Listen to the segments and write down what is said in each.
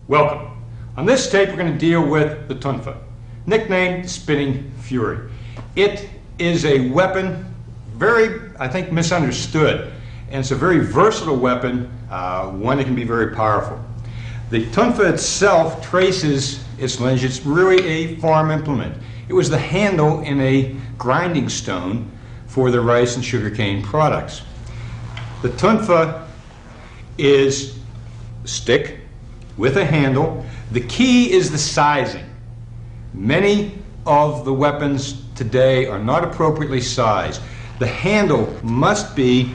Welcome. On this tape we're going to deal with the Tunfa, nicknamed Spinning Fury. It is a weapon very, I think, misunderstood, and it's a very versatile weapon, one that can be very powerful. The Tunfa itself traces its lineage. It's really a farm implement. It was the handle in a grinding stone for the rice and sugarcane products. The Tunfa is a stick with a handle. The key is the sizing. Many of the weapons today are not appropriately sized. The handle must be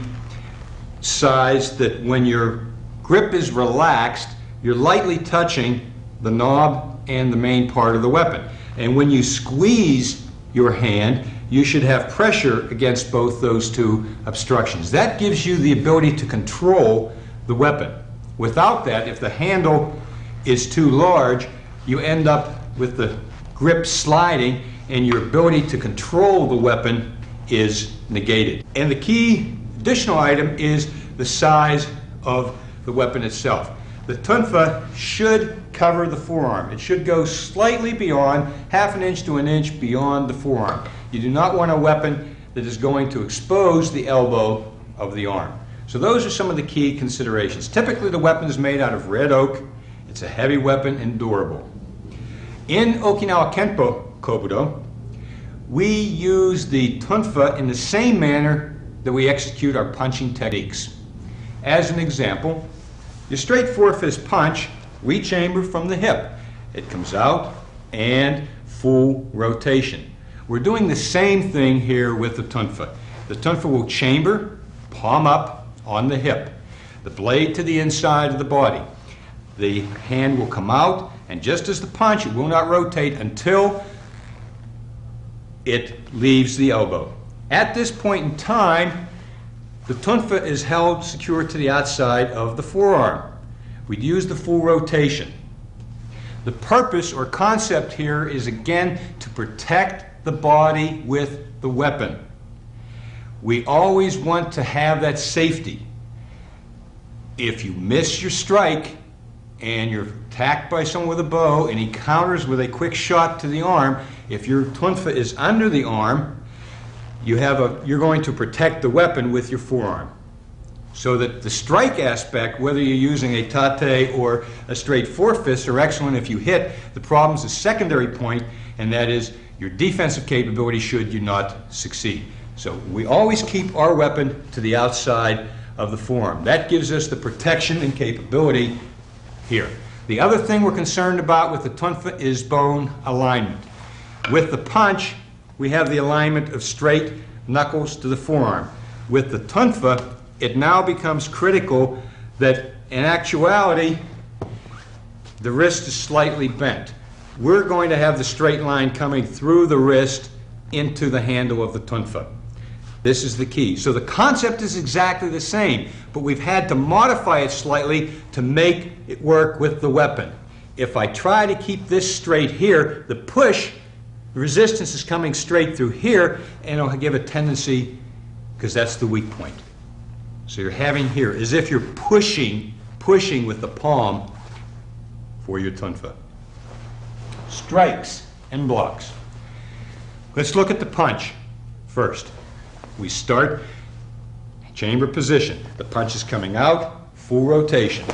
sized that when your grip is relaxed, you're lightly touching the knob and the main part of the weapon. And when you squeeze your hand, you should have pressure against both those two obstructions. That gives you the ability to control the weapon. Without that, if the handle is too large, you end up with the grip sliding and your ability to control the weapon is negated. And the key additional item is the size of the weapon itself. The Tunfa should cover the forearm. It should go slightly beyond, half an inch to an inch beyond the forearm. You do not want a weapon that is going to expose the elbow of the arm. So those are some of the key considerations. Typically the weapon is made out of red oak. It's a heavy weapon and durable. In Okinawa Kenpo Kobudo, we use the Tunfa in the same manner that we execute our punching techniques. As an example, your straight four-fist punch, we chamber from the hip. It comes out and full rotation. We're doing the same thing here with the Tunfa. The Tunfa will chamber, palm up on the hip, the blade to the inside of the body. The hand will come out, and just as the punch, it will not rotate until it leaves the elbow. At this point in time, the Tunfa is held secure to the outside of the forearm. We'd use the full rotation. The purpose or concept here is again to protect the body with the weapon. We always want to have that safety. If you miss your strike and you're attacked by someone with a bow and he counters with a quick shot to the arm, if your Tunfa is under the arm, you're going to protect the weapon with your forearm. So that the strike aspect, whether you're using a tate or a straight four-fist, are excellent if you hit. The problem is a secondary point, and that is your defensive capability should you not succeed. So we always keep our weapon to the outside of the forearm. That gives us the protection and capability here. The other thing we're concerned about with the Tunfa is bone alignment. With the punch, we have the alignment of straight knuckles to the forearm. With the Tunfa, it now becomes critical that in actuality, the wrist is slightly bent. We're going to have the straight line coming through the wrist into the handle of the Tunfa. This is the key. So the concept is exactly the same, but we've had to modify it slightly to make it work with the weapon. If I try to keep this straight here, the push, the resistance is coming straight through here, and it'll give a tendency, because that's the weak point. So you're having here, as if you're pushing with the palm for your Tunfa. Strikes and blocks. Let's look at the punch first. We start chamber position. The punch is coming out, full rotation.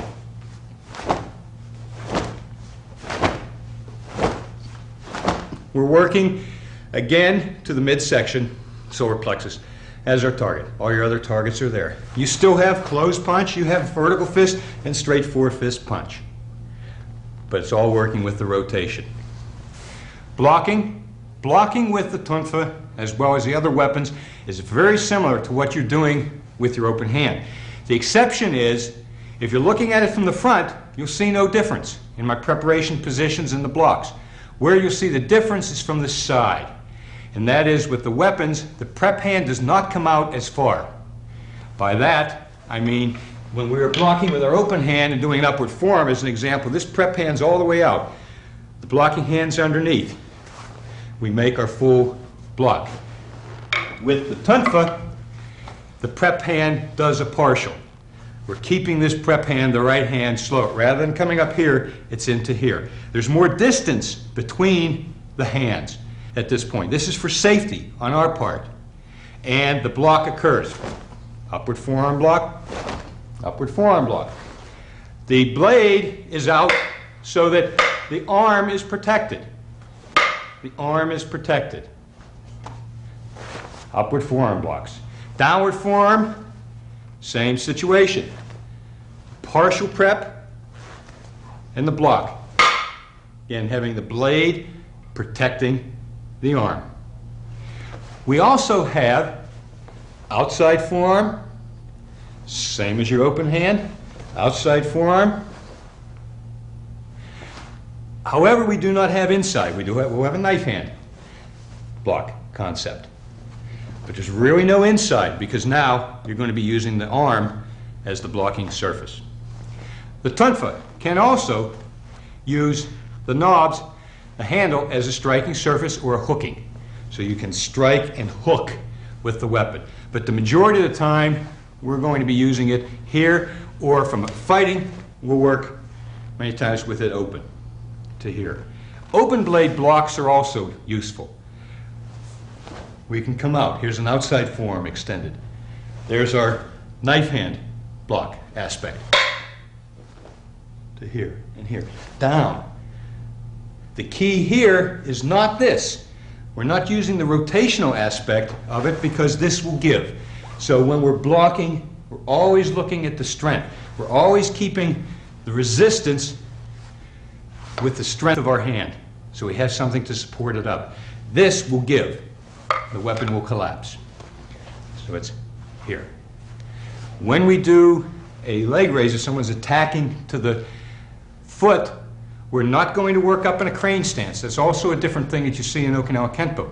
We're working again to the midsection, solar plexus, as our target. All your other targets are there. You still have closed punch, you have vertical fist, and straight four-fist punch. But it's all working with the rotation. Blocking with the Tunfa, as well as the other weapons, is very similar to what you're doing with your open hand. The exception is, if you're looking at it from the front, you'll see no difference in my preparation positions in the blocks. Where you'll see the difference is from the side. And that is, with the weapons, the prep hand does not come out as far. By that, I mean, when we were blocking with our open hand and doing an upward forearm as an example, this prep hand's all the way out. The blocking hand's underneath. We make our full block. With the Tunfa, the prep hand does a partial. We're keeping this prep hand, the right hand, slow. Rather than coming up here, it's into here. There's more distance between the hands at this point. This is for safety on our part. And the block occurs. Upward forearm block, upward forearm block. The blade is out so that the arm is protected. The arm is protected. Upward forearm blocks. Downward forearm, same situation. Partial prep and the block. Again, having the blade protecting the arm. We also have outside forearm, same as your open hand, outside forearm. However, we do not have inside. We'll have a knife hand block concept. But there's really no inside because now you're going to be using the arm as the blocking surface. The tunfa can also use the knobs, the handle, as a striking surface or a hooking. So you can strike and hook with the weapon. But the majority of the time, we're going to be using it here, or from fighting, we'll work many times with it open to here. Open blade blocks are also useful. We can come out. Here's an outside forearm extended. There's our knife hand block aspect. To here and here. Down. The key here is not this. We're not using the rotational aspect of it because this will give. So when we're blocking, we're always looking at the strength. We're always keeping the resistance with the strength of our hand. So we have something to support it up. This will give. The weapon will collapse. So it's here. When we do a leg raise, if someone's attacking to the foot, we're not going to work up in a crane stance. That's also a different thing that you see in Okinawa Kenpo.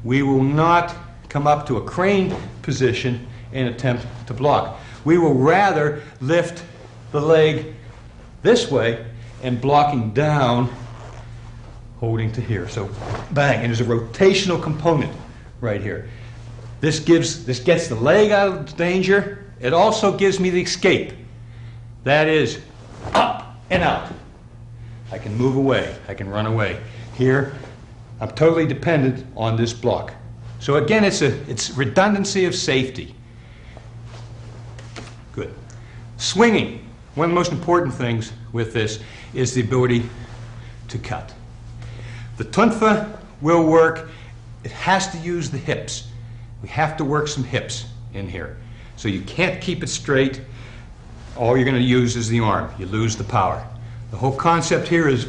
We will not come up to a crane position and attempt to block. We will rather lift the leg this way and blocking down, holding to here. So bang, and there's a rotational component right here. This gets the leg out of danger. It also gives me the escape. That is up and out. I can move away. I can run away. Here, I'm totally dependent on this block. So again, it's redundancy of safety. Good. Swinging. One of the most important things with this is the ability to cut. The tunfa will work. It has to use the hips. We have to work some hips in here. So you can't keep it straight. All you're going to use is the arm. You lose the power. The whole concept here is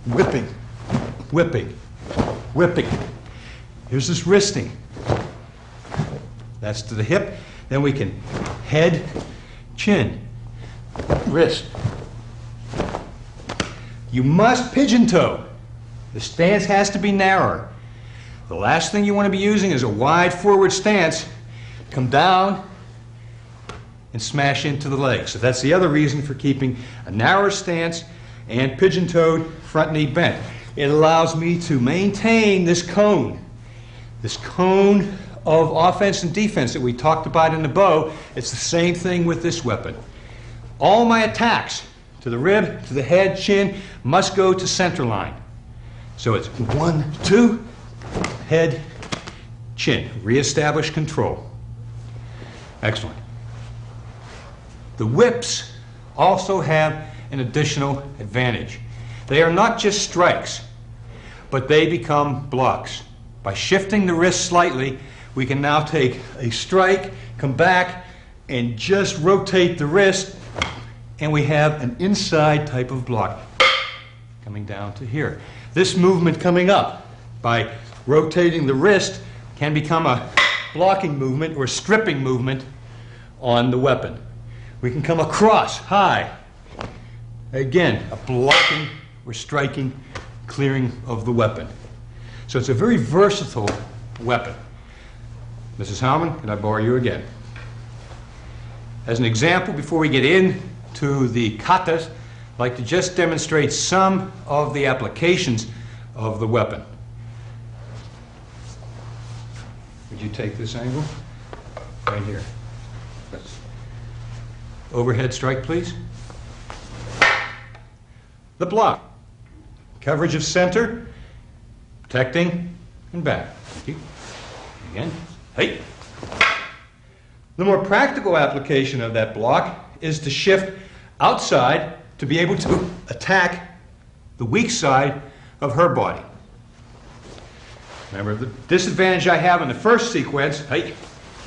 whipping, whipping, whipping. Here's this wristing. That's to the hip. Then we can head, chin, wrist. You must pigeon toe. The stance has to be narrower. The last thing you want to be using is a wide forward stance. Come down and smash into the leg. So that's the other reason for keeping a narrower stance and pigeon-toed front knee bent. It allows me to maintain this cone of offense and defense that we talked about in the bow. It's the same thing with this weapon. All my attacks to the rib, to the head, chin, must go to center line. So it's 1, 2, head, chin. Reestablish control. Excellent. The whips also have an additional advantage. They are not just strikes, but they become blocks. By shifting the wrist slightly, we can now take a strike, come back, and just rotate the wrist, and we have an inside type of block coming down to here. This movement coming up by rotating the wrist can become a blocking movement or stripping movement on the weapon. We can come across high. Again, a blocking or striking clearing of the weapon. So it's a very versatile weapon. Mrs. Howman, can I borrow you again? As an example, before we get into the katas, I'd like to just demonstrate some of the applications of the weapon. Would you take this angle? Right here. Overhead strike, please. The block. Coverage of center, protecting, and back. Thank you. Again. Hey. The more practical application of that block is to shift outside to be able to attack the weak side of her body. Remember, the disadvantage I have in the first sequence, hey,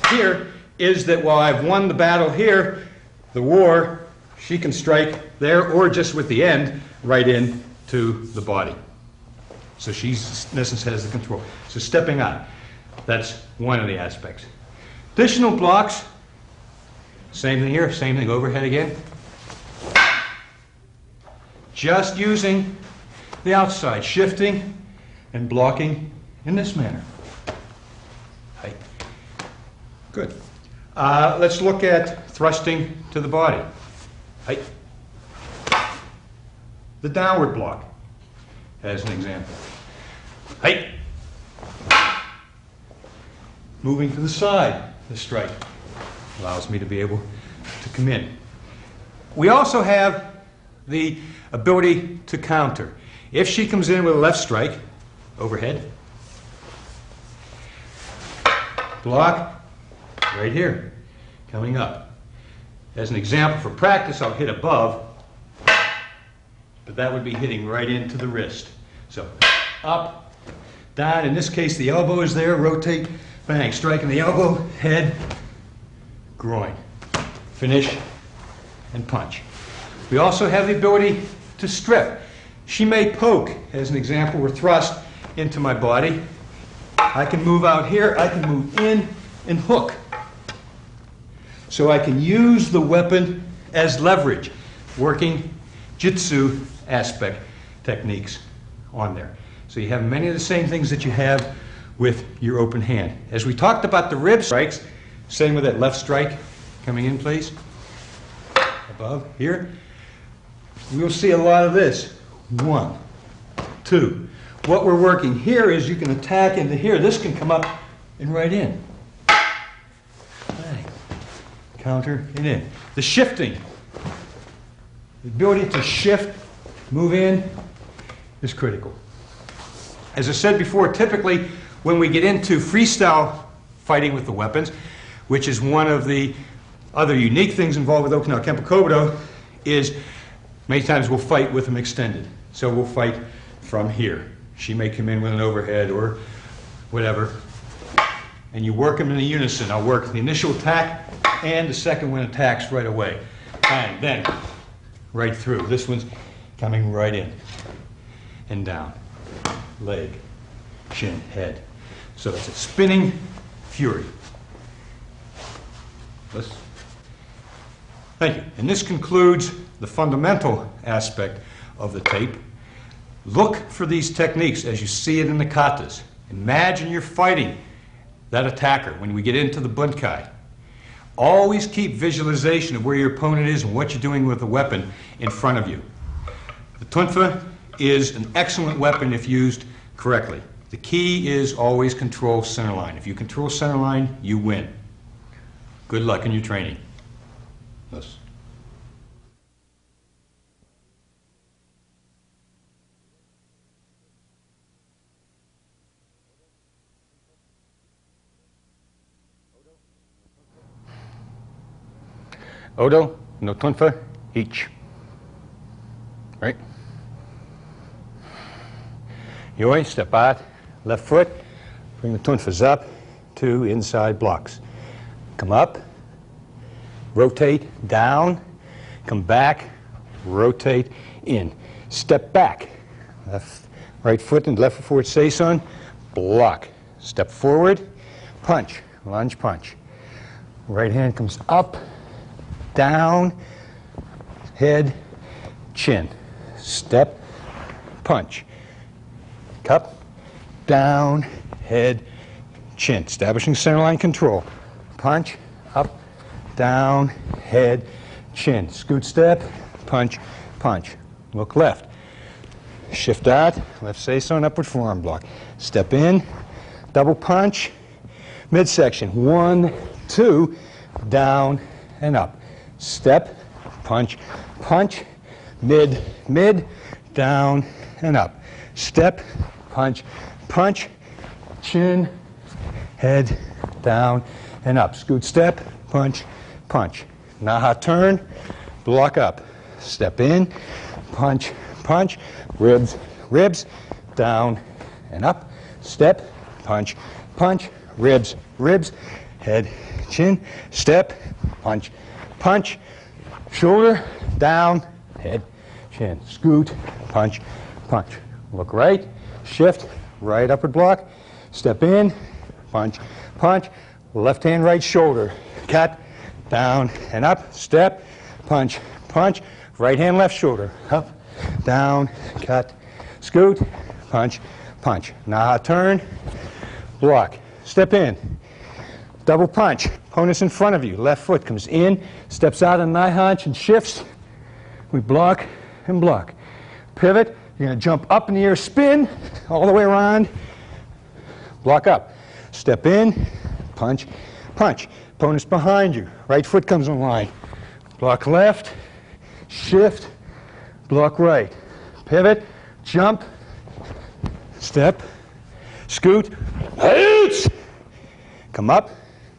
here, is that while I've won the battle here, the war, she can strike there or just with the end right into the body. So she, in essence, has the control. So stepping out, that's one of the aspects. Additional blocks, same thing here, same thing overhead again. Just using the outside, shifting and blocking in this manner. Hi. Good. Let's look at thrusting to the body. Hi. The downward block, as an example. Hi. Moving to the side, the strike allows me to be able to come in. We also have the ability to counter. If she comes in with a left strike, overhead, block, right here, coming up. As an example for practice, I'll hit above, but that would be hitting right into the wrist. So up, down, in this case the elbow is there, rotate, bang, striking the elbow, head, groin, finish, and punch. We also have the ability to strip. She may poke, as an example, or thrust into my body. I can move out here, I can move in and hook. So I can use the weapon as leverage, working jitsu aspect techniques on there. So you have many of the same things that you have with your open hand. As we talked about the rib strikes, same with that left strike. Coming in, please. Above, here. We'll see a lot of this. 1, 2. What we're working here is you can attack into here. This can come up and right in. Bang. Counter and in. The shifting, the ability to shift, move in, is critical. As I said before, typically when we get into freestyle fighting with the weapons, which is one of the other unique things involved with Okinawa Kempo Kobudo, is many times we'll fight with them extended. So we'll fight from here. She may come in with an overhead or whatever, and you work them in a unison. I'll work the initial attack and the second one attacks right away. And then right through. This one's coming right in and down. Leg, chin, head. So it's a spinning fury. Thank you. And this concludes the fundamental aspect of the tape. Look for these techniques as you see it in the katas. Imagine you're fighting that attacker when we get into the bunkai. Always keep visualization of where your opponent is and what you're doing with the weapon in front of you. The tunfa is an excellent weapon if used correctly. The key is always control center line. If you control center line, you win. Good luck in your training. Yes. Odo, no tunfa, each. Right? Yoi, step out, left foot, bring the tunfas up, 2 inside blocks. Come up, rotate, down, come back, rotate, in. Step back, left, right foot and left foot forward, seison, block. Step forward, punch, lunge, punch. Right hand comes up, down, head, chin. Step, punch. Cup, down, head, chin. Establishing center line control. Punch, up, down, head, chin. Scoot step, punch, punch. Look left. Shift out, left seison, upward forearm block. Step in, double punch, midsection. 1, 2, down and up. step, punch, punch, mid, mid, down, and up. Step, punch, punch, chin, head, down, and up. Scoot, step, punch, punch. Naha turn, block up. Step in, punch, punch, ribs, ribs, down, and up. Step, punch, punch, ribs, ribs, head, chin, step, punch, punch, shoulder, down, head, chin, scoot, punch, punch. Look right, shift, right upward block, step in, punch, punch, left hand, right shoulder, cut, down and up, step, punch, punch, right hand, left shoulder, up, down, cut, scoot, punch, punch. Naha turn, block, step in, double punch, opponent's in front of you, left foot comes in, steps out on nigh hunch and shifts. We block and block. Pivot, you're going to jump up in the air, spin, all the way around, block up. Step in, punch, punch. Opponent's behind you, right foot comes in line. Block left, shift, block right. Pivot, jump, step, scoot, oots. Come up,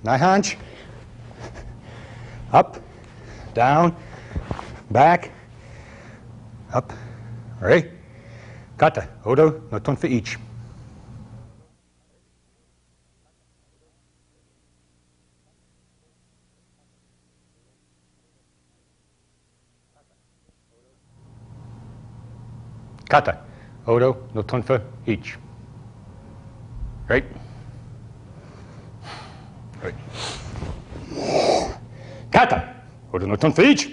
nigh hunch, up, down, back, up, ready? Kata, odo, no tunfa each. Kata, odo, no tunfa each. Right? Right. Kata, odo, no tunfa each.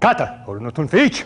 Kata, odo, no tunfa each.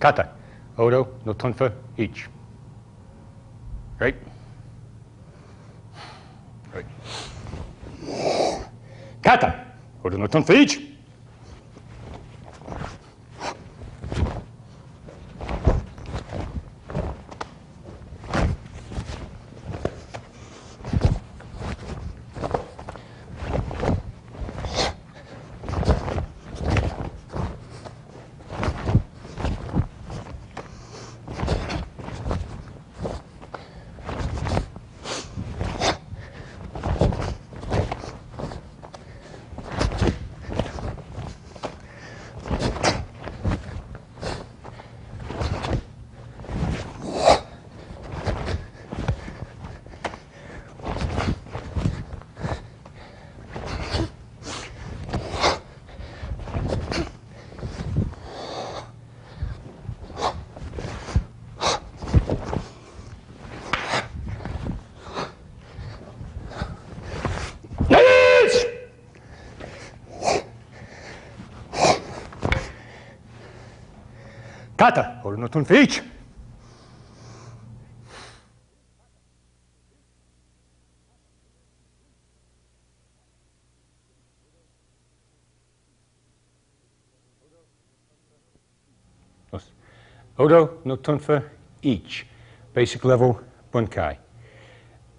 Kata. Odo no Tunfa each. Right? Right. Kata. Odo no Tunfa each. Kata, Odo no Tunfa each. Odo no Tunfa each. Basic level bunkai.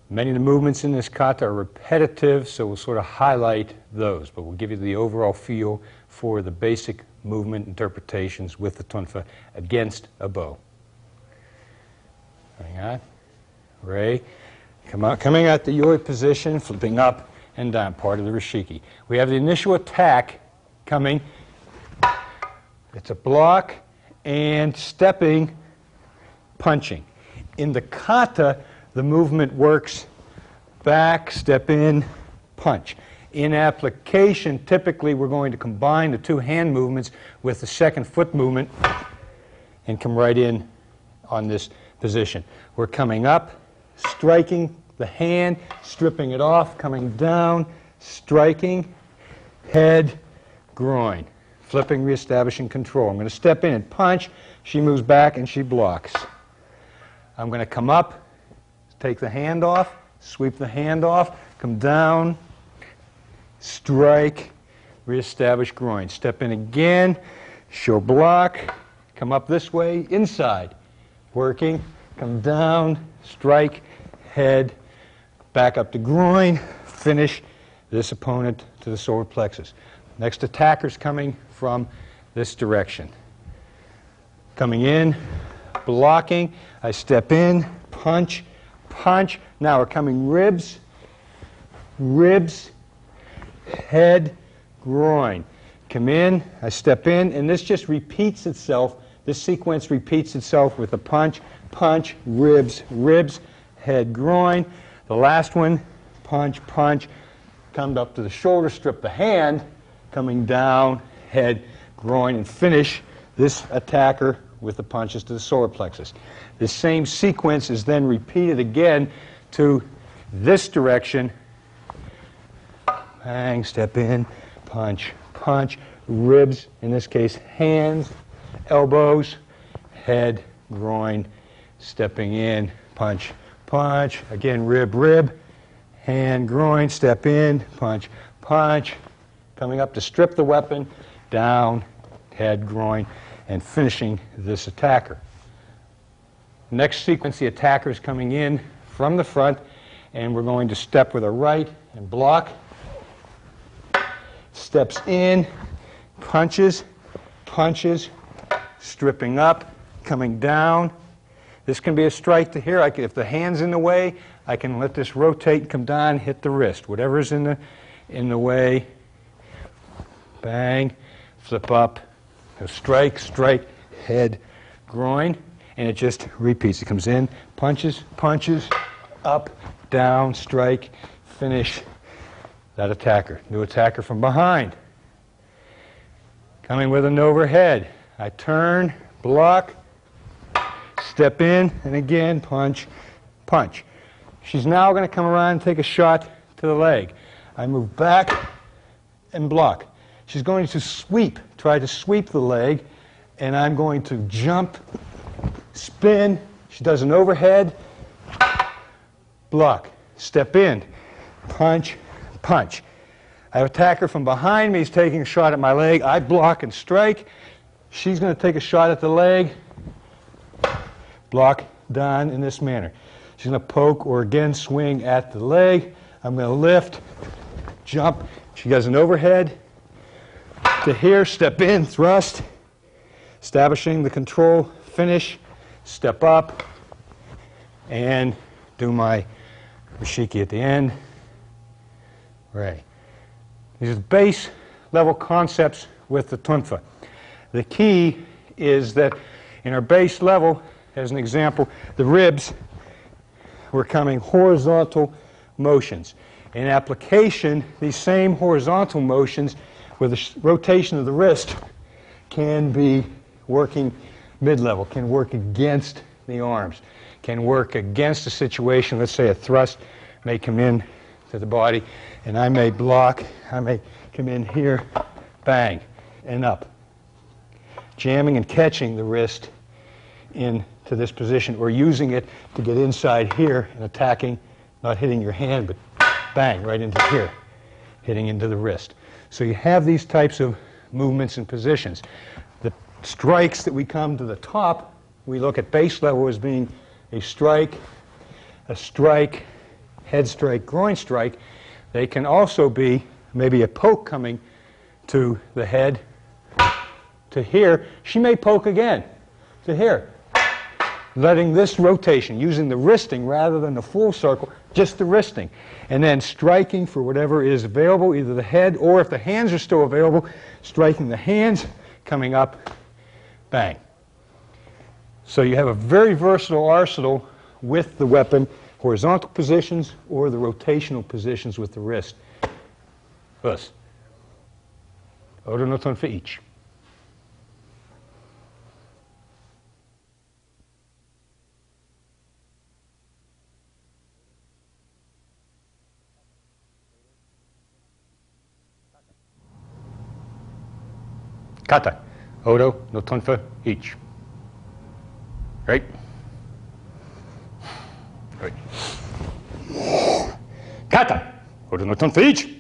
Many of the movements in this kata are repetitive, so we'll sort of highlight those, but we'll give you the overall feel for the basic movement interpretations with the tunfa against a bow. Hang on. Ray. Coming at the yoi position, flipping up and down, part of the rishiki. We have the initial attack coming. It's a block and stepping, punching. In the kata, the movement works back, step in, punch. In application, typically we're going to combine the two hand movements with the second foot movement and come right in on this position. We're coming up, striking the hand, stripping it off, coming down, striking, head, groin, flipping, reestablishing control. I'm going to step in and punch. She moves back and she blocks. I'm going to come up, take the hand off, sweep the hand off, come down, strike, reestablish groin. Step in again, show block, come up this way, inside, working, come down, strike, head, back up to groin, finish this opponent to the solar plexus. Next attacker's coming from this direction. Coming in, blocking, I step in, punch, punch. Now we're coming ribs, ribs, head, groin. Come in, I step in, and this just repeats itself. This sequence repeats itself with a punch, punch, ribs, ribs, head, groin. The last one, punch, punch, come up to the shoulder, strip the hand, coming down, head, groin, and finish this attacker with the punches to the solar plexus. This same sequence is then repeated again to this direction. Bang, step in, punch, punch, ribs, in this case, hands, elbows, head, groin, stepping in, punch, punch, again, rib, rib, hand, groin, step in, punch, punch, coming up to strip the weapon, down, head, groin, and finishing this attacker. Next sequence, the attacker is coming in from the front, and we're going to step with a right and block. Steps in, punches, punches, stripping up, coming down. This can be a strike to here. If the hand's in the way, I can let this rotate, come down, hit the wrist. Whatever's in the way, bang, flip up, strike, strike, head, groin, and it just repeats. It comes in, punches, punches, up, down, strike, finish that attacker. New attacker from behind. Coming with an overhead. I turn, block, step in, and again, punch, punch. She's now going to come around and take a shot to the leg. I move back and block. She's going to sweep, try to sweep the leg, and I'm going to jump, spin. She does an overhead, block, step in, punch, punch. I attack her from behind me. He's taking a shot at my leg. I block and strike. She's going to take a shot at the leg. Block, done in this manner. She's going to poke or again swing at the leg. I'm going to lift, jump. She does an overhead to here, step in, thrust, establishing the control, finish, step up, and do my Rishiki at the end. Right. These are base level concepts with the Tunfa. The key is that in our base level, as an example, the ribs were coming horizontal motions. In application, these same horizontal motions with the rotation of the wrist can be working mid-level, can work against the arms, can work against a situation. Let's say a thrust may come in to the body, and I may block, I may come in here, bang, and up. Jamming and catching the wrist into this position, or using it to get inside here and attacking, not hitting your hand, but bang, right into here, hitting into the wrist. So you have these types of movements and positions. The strikes that we come to the top, we look at base level as being a strike, head strike, groin strike. They can also be maybe a poke coming to the head, to here. She may poke again, to here. Letting this rotation, using the wristing rather than the full circle, just the wristing. And then striking for whatever is available, either the head or if the hands are still available, striking the hands, coming up, bang. So you have a very versatile arsenal with the weapon, horizontal positions or the rotational positions with the wrist. Thus, Odo no Tunfa each. Kata, Odo no Tunfa each. Right? Right. Kata, Odo no Tunfa each.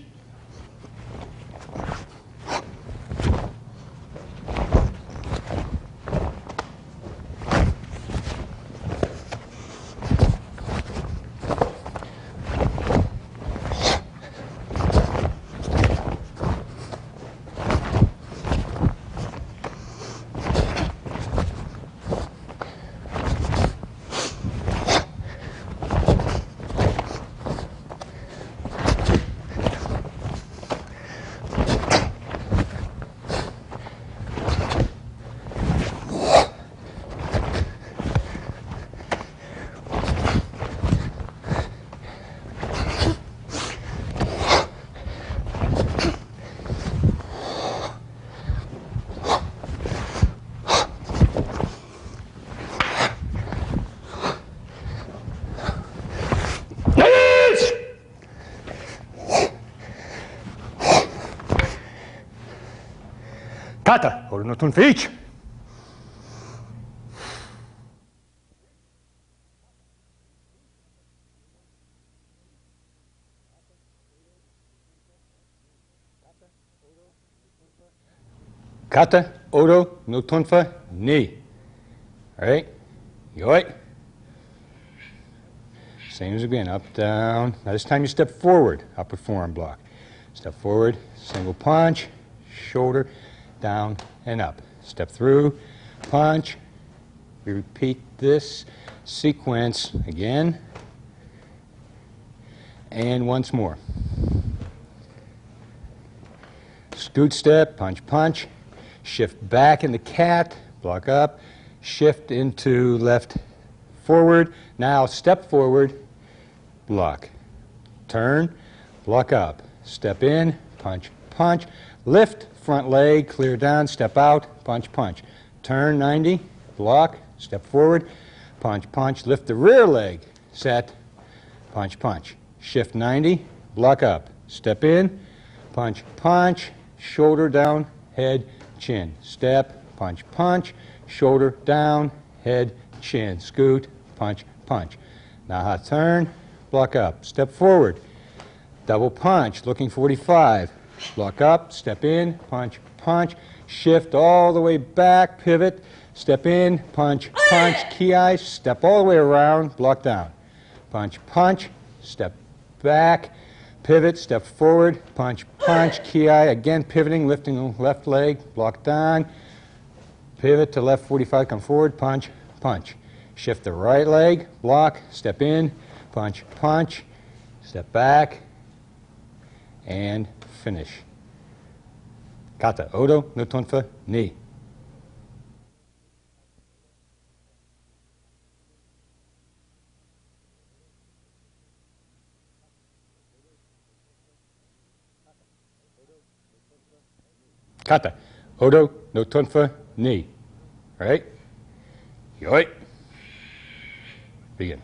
Kata, Odo no Tunfa each. Kata, Odo no Tunfa ni. All right? Yoi. Same as again, up, down. Now this time you step forward, upper forearm block. Step forward, single punch, shoulder, down and up. Step through, punch. We repeat this sequence again and once more. Scoot step, punch, punch. Shift back into cat, block up. Shift into left forward. Now step forward, block. Turn, block up. Step in, punch, punch. Lift, front leg, clear down, step out, punch, punch. Turn 90, block, step forward, punch, punch. Lift the rear leg, set, punch, punch. Shift 90, block up, step in, punch, punch. Shoulder down, head, chin. Step, punch, punch, shoulder down, head, chin, scoot, punch, punch. Now hot turn, block up, step forward, double punch, looking 45, block up, step in, punch, punch, shift all the way back, pivot, step in, punch, punch, key eye, step all the way around, block down, punch, punch, step back, pivot, step forward, punch, punch, key eye, again pivoting, lifting the left leg, block down, pivot to left 45, come forward, punch, punch. Shift the right leg, block, step in, punch, punch, step back, and finish. Kata, Odo, no Tunfa, ni. Kata, Odo, no Tunfa, ni. Right? Yoi. Begin.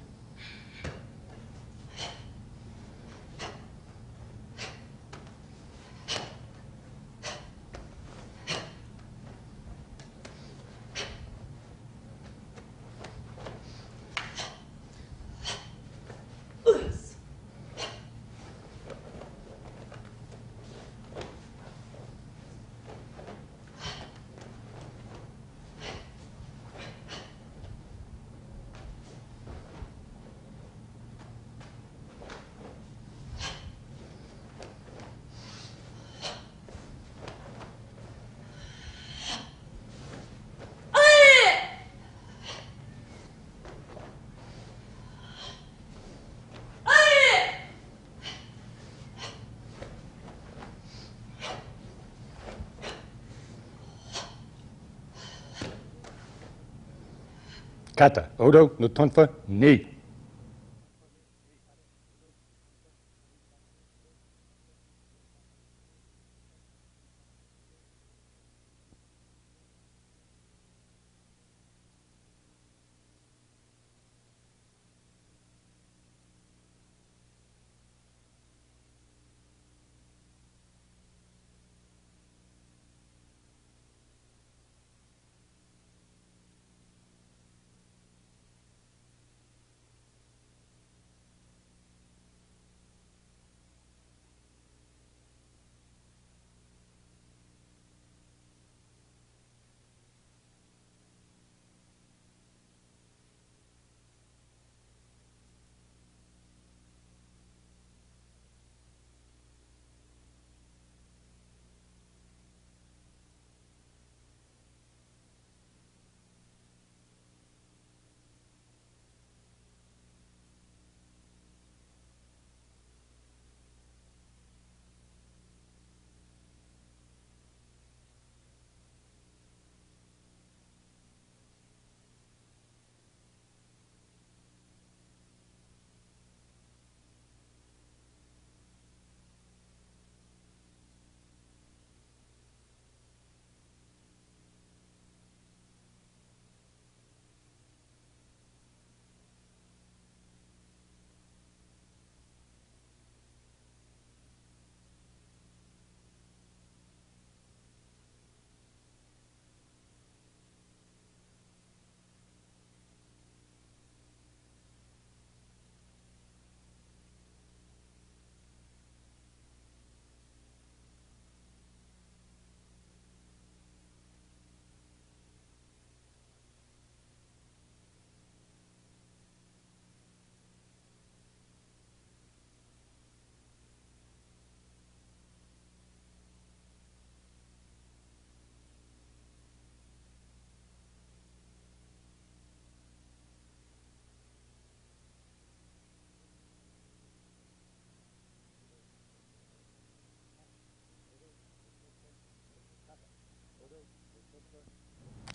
Kata, Odo, no Tunfa, ni.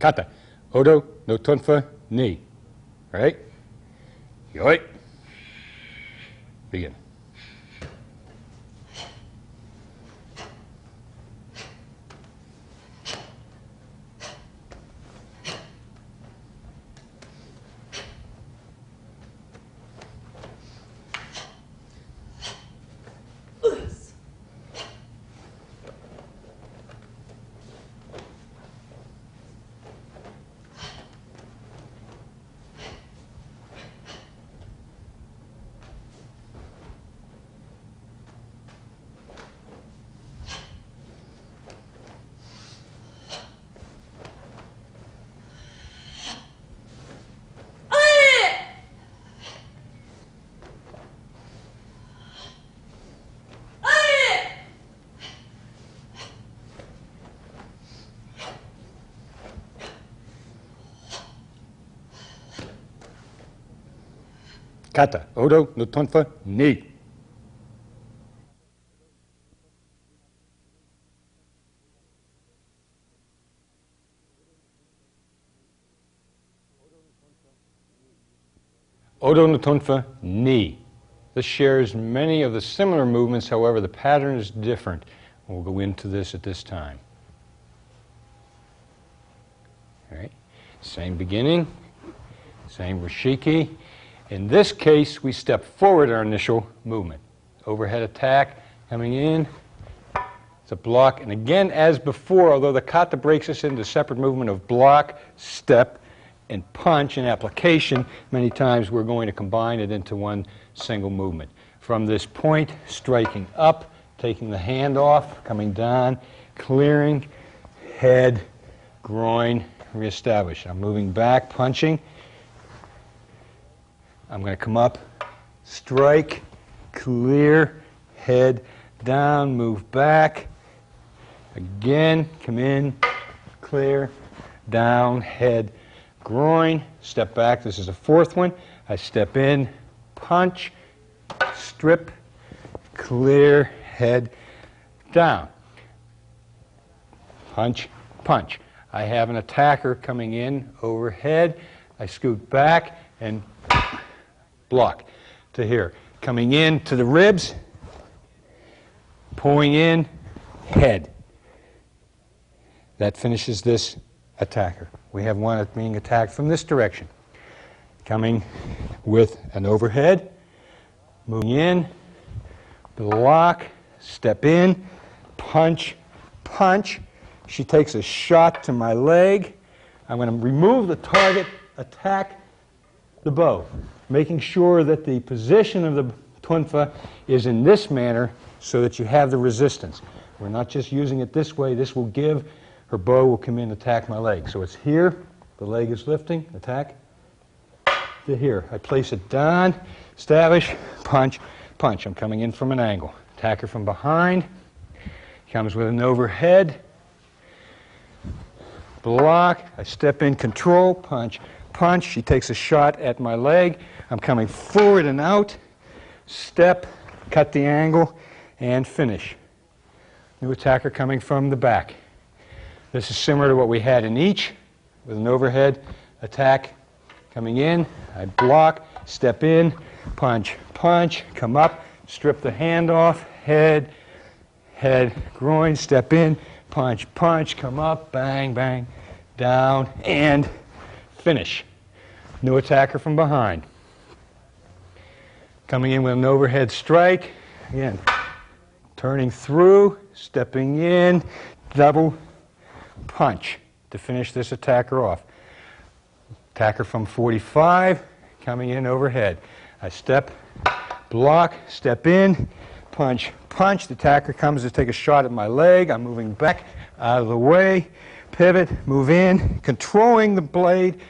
Kata, Odo, no Tunfa, ni. Right? Yoi. Begin. Kata, Odo, no Tunfa, ni. Odo no Tunfa, ni. This shares many of the similar movements, however, the pattern is different. We'll go into this at this time. All right, same beginning, same rashiki. In this case, we step forward our initial movement. Overhead attack, coming in, it's a block. And again, as before, although the kata breaks us into separate movement of block, step, and punch and application, many times we're going to combine it into one single movement. From this point, striking up, taking the hand off, coming down, clearing, head, groin, reestablish. I'm moving back, punching. I'm going to come up, strike, clear, head down, move back. Again, come in, clear, down, head, groin, step back. This is a fourth one. I step in, punch, strip, clear, head, down. Punch, punch. I have an attacker coming in overhead. I scoot back and block to here. Coming in to the ribs, pulling in, head. That finishes this attacker. We have one that's being attacked from this direction. Coming with an overhead, moving in, block, step in, punch, punch. She takes a shot to my leg. I'm going to remove the target, attack the bow, making sure that the position of the tunfa is in this manner so that you have the resistance. We're not just using it this way. This will give, her bow will come in and attack my leg. So it's here, the leg is lifting, attack, to here. I place it down, establish, punch, punch. I'm coming in from an angle. Attacker from behind, comes with an overhead, block, I step in, control, punch, punch. She takes a shot at my leg. I'm coming forward and out, step, cut the angle, and finish. New attacker coming from the back. This is similar to what we had in each, with an overhead attack coming in. I block, step in, punch, punch, come up, strip the hand off, head, head, groin, step in, punch, punch, come up, bang, bang, down, and finish. New attacker from behind. Coming in with an overhead strike. Again, turning through, stepping in, double punch to finish this attacker off. Attacker from 45, coming in overhead. I step, block, step in, punch, punch. The attacker comes to take a shot at my leg. I'm moving back out of the way, pivot, move in, controlling the blade.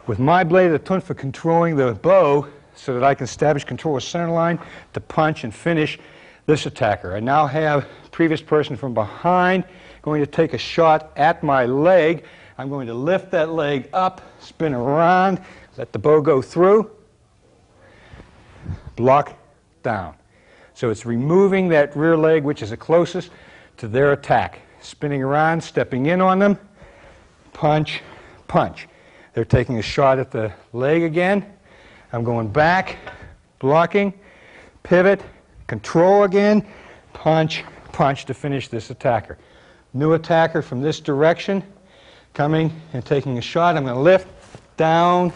With my blade of the tunfa controlling the bow so that I can establish control of center line to punch and finish this attacker. I now have previous person from behind going to take a shot at my leg. I'm going to lift that leg up, spin around, let the bow go through, block, down. So it's removing that rear leg, which is the closest to their attack. Spinning around, stepping in on them, punch, punch. They're taking a shot at the leg again. I'm going back, blocking, pivot, control again, punch, punch to finish this attacker. New attacker from this direction, coming and taking a shot. I'm going to lift, down,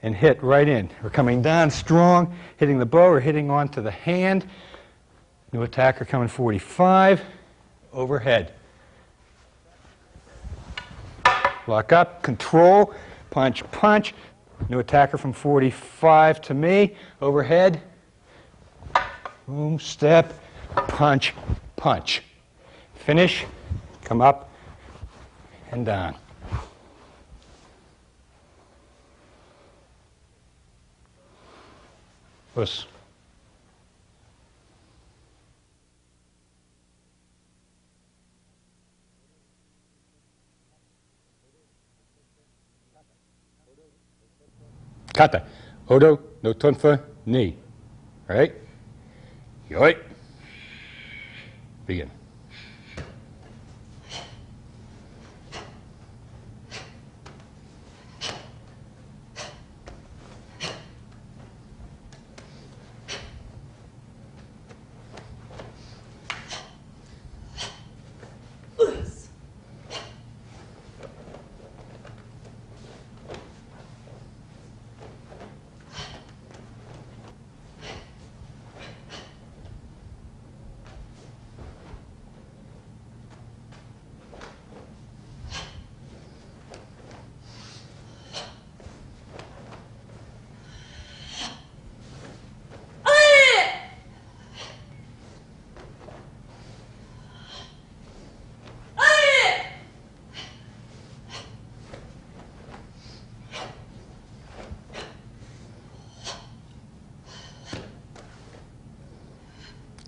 and hit right in. We're coming down strong, hitting the bow or hitting onto the hand. New attacker coming 45, overhead. Lock up, control, punch, punch. New attacker from 45 to me, overhead. Boom, step, punch, punch. Finish, come up and down. Us. Kata, Odo, no tunfa, ni. All right? Yoi. Begin.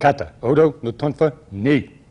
Kata, odo, no tunfa, ni.